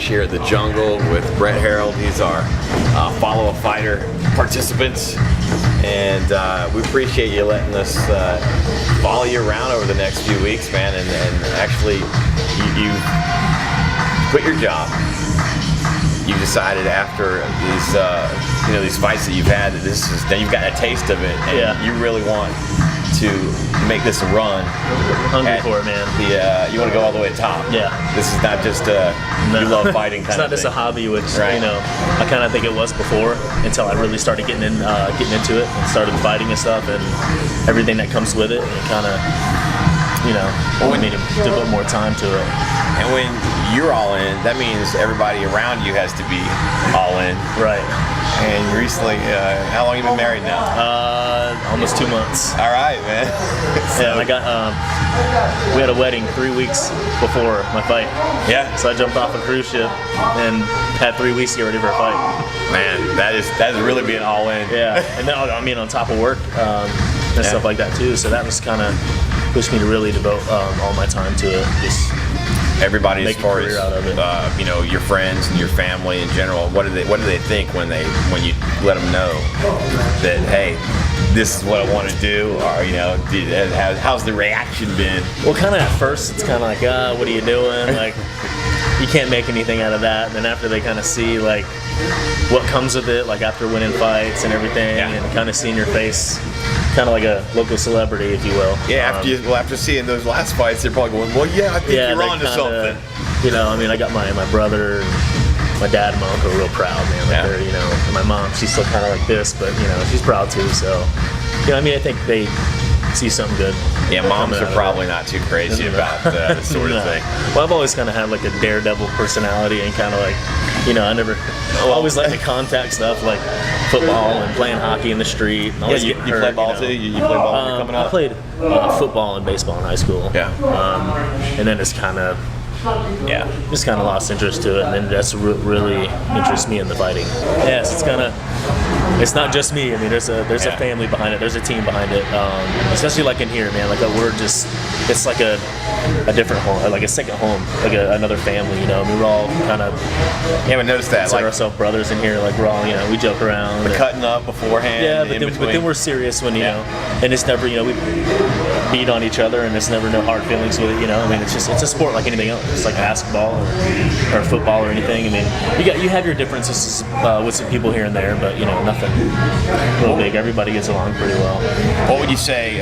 here at the Jungle with Brett Harold. He's our Follow a Fighter participant, and we appreciate you letting us follow you around over the next few weeks, man. And actually, you quit your job. You decided after these fights that you've had that you've gotten a taste of it, and you really want to make this a run. Hungry for it, man. You want to go all the way to the top. Yeah. This is not just you love fighting kind of thing. It's not just a hobby, which I kind of think it was before, until I really started getting into it and started fighting and stuff and everything that comes with it. And kind of, we need to devote more time to it. And when you're all in, that means everybody around you has to be all in. Right. And recently, how long have you been married now? Almost 2 months. All right, man. And I got, we had a wedding 3 weeks before my fight. Yeah. So I jumped off a cruise ship and had 3 weeks to get ready for a fight. Man, that is really being all in. Yeah. And then, on top of work and stuff like that too. So that was kind of pushed me to really devote all my time to it. Just everybody, as far as out of it. Your friends and your family in general, what do they think when you let them know that, hey, this is what I want to do, or how's the reaction been? Well, kind of at first it's kind of like, what are you doing? Like, you can't make anything out of that. And then after they kind of see like what comes with it, like after winning fights and everything, and kind of seeing your face, kind of like a local celebrity, if you will. Yeah, after seeing those last fights, they're probably going, well, yeah, I think you're on to something. I got my brother, and my dad and my uncle are real proud, man. Like and my mom, she's still kind of like this, but she's proud too. So, I think they see something good. Yeah, moms are probably not too crazy about this sort of thing. Well, I've always kind of had like a daredevil personality, and kind of like, I always like the contact stuff, like football and playing hockey in the street. And you play ball too? You play ball when you're coming up? I played football and baseball in high school. Yeah. And then it's kind of lost interest to it, and then that's really interests me in the fighting. Yes, it's not just me. There's a family behind it. There's a team behind it. Especially like in here, man. Like it's like a different home, like a second home, like another family. We're all kind of. You haven't noticed that? Like ourselves brothers in here. Like we're all, we joke around. The cutting up beforehand. Yeah, but then we're serious when and it's never, we beat on each other, and there's never no hard feelings with it. It's a sport like anything else. It's like basketball or football or anything. You have your differences with some people here and there, but nothing real big. Everybody gets along pretty well. What would you say,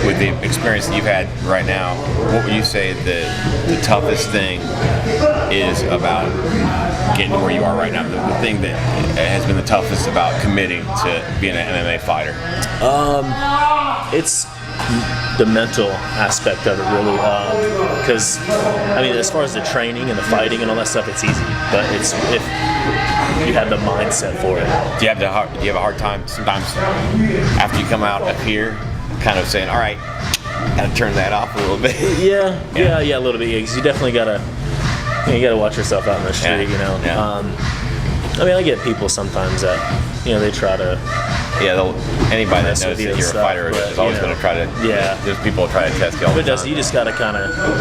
with the experience that you've had right now, what would you say the toughest thing is about getting to where you are right now? The thing that has been the toughest about committing to being an MMA fighter? It's the mental aspect of it, really, because as far as the training and the fighting and all that stuff, it's easy, but it's if you have the mindset for it. Do you have a hard time sometimes after you come out up here, kind of saying, all right, gotta turn that off a little bit? Yeah, a little bit. Because you definitely gotta watch yourself out in the street. I get people sometimes that they try to. Yeah, anybody that knows that you're a fighter is always going to try to. Yeah, there's people who try to test you all the time. You just got to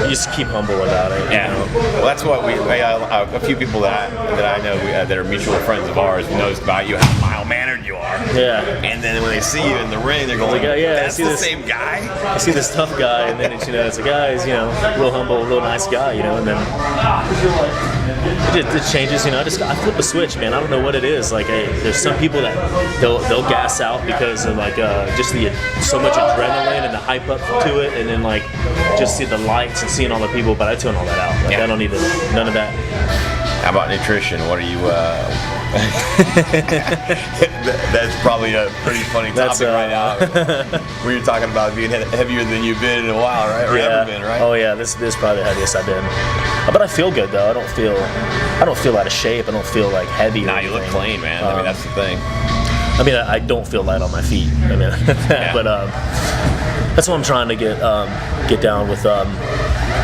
just keep humble about it. Yeah. Well, that's what a few people that I know that are mutual friends of ours knows about you, how mild-mannered you are. Yeah. And then when they see you in the ring, they're going, that's the same guy? I see this tough guy, and then it's a guy who's, real humble, real nice guy, and then it changes, I flip a switch, man. I don't know what it is. Like, there's some people that they'll gas out because of just so much adrenaline and the hype up to it, and then just see the lights and seeing all the people. But I tune all that out. I don't need none of that. How about nutrition? What are you? That's probably a pretty funny topic right now. We were talking about being heavier than you've been in a while, right? Or ever been, right? Oh yeah, this is probably the heaviest I've been. But I feel good though. I don't feel out of shape. I don't feel like heavy. Nah, you look clean, man. That's the thing. I don't feel light on my feet. But that's what I'm trying to get down with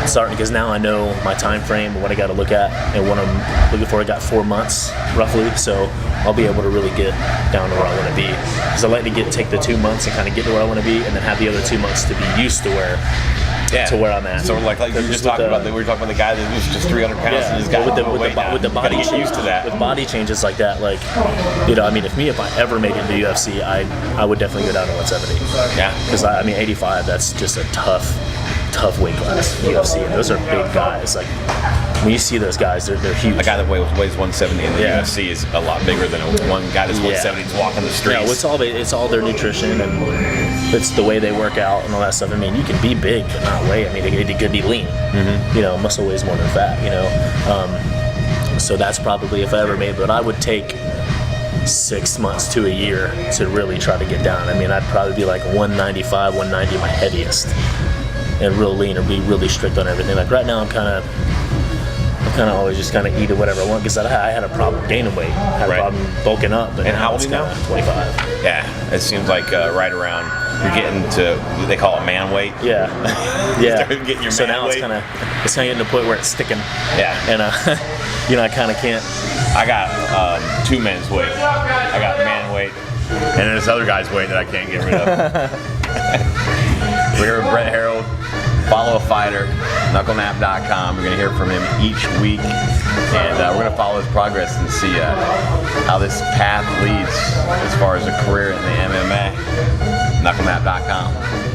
starting, because now I know my time frame and what I got to look at and what I'm looking for. I got 4 months roughly, so I'll be able to really get down to where I want to be. Because I like to take the 2 months and kind of get to where I want to be, and then have the other 2 months to be used to where I'm at. So like you were just talking about, we were talking about the guy that was just 300 pounds and he's got with the body get used to that. With body changes like that, like, you know, I mean, if I ever make it into UFC, I would definitely go down to 170. Yeah. Because I mean, 85, that's just a tough weight class in UFC, and those are big guys. Like, when you see those guys, they're huge. A guy that weighs 170 in the UFC is a lot bigger than one guy that's 170 that's walking the streets. Yeah, it's all their nutrition, and it's the way they work out and all that stuff. I mean, you can be big but not weigh. I mean, it could be lean. You know, muscle weighs more than fat. You know, so that's probably if I ever made. But I would take 6 months to a year to really try to get down. I mean, I'd probably be like 195, 190, my heaviest, and real lean, or be really strict on everything. Like right now, I'm kind of always just kind of eat whatever I want, because I had a problem gaining weight. I had a problem bulking up. But and how old are you now? 25. Yeah, it seems like right around, you're getting to, they call it man weight. Yeah. Getting your so man now weight. it's kind of getting to the point where it's sticking. Yeah. And you know, I kind of can't. I got 2 men's weight. I got man weight, and then this other guy's weight that I can't get rid of. We're here with Brett Harold. Follow a fighter, knucklenap.com. We're going to hear from him each week, and we're going to follow his progress and see how this path leads as far as a career in the MMA. Knucklenap.com.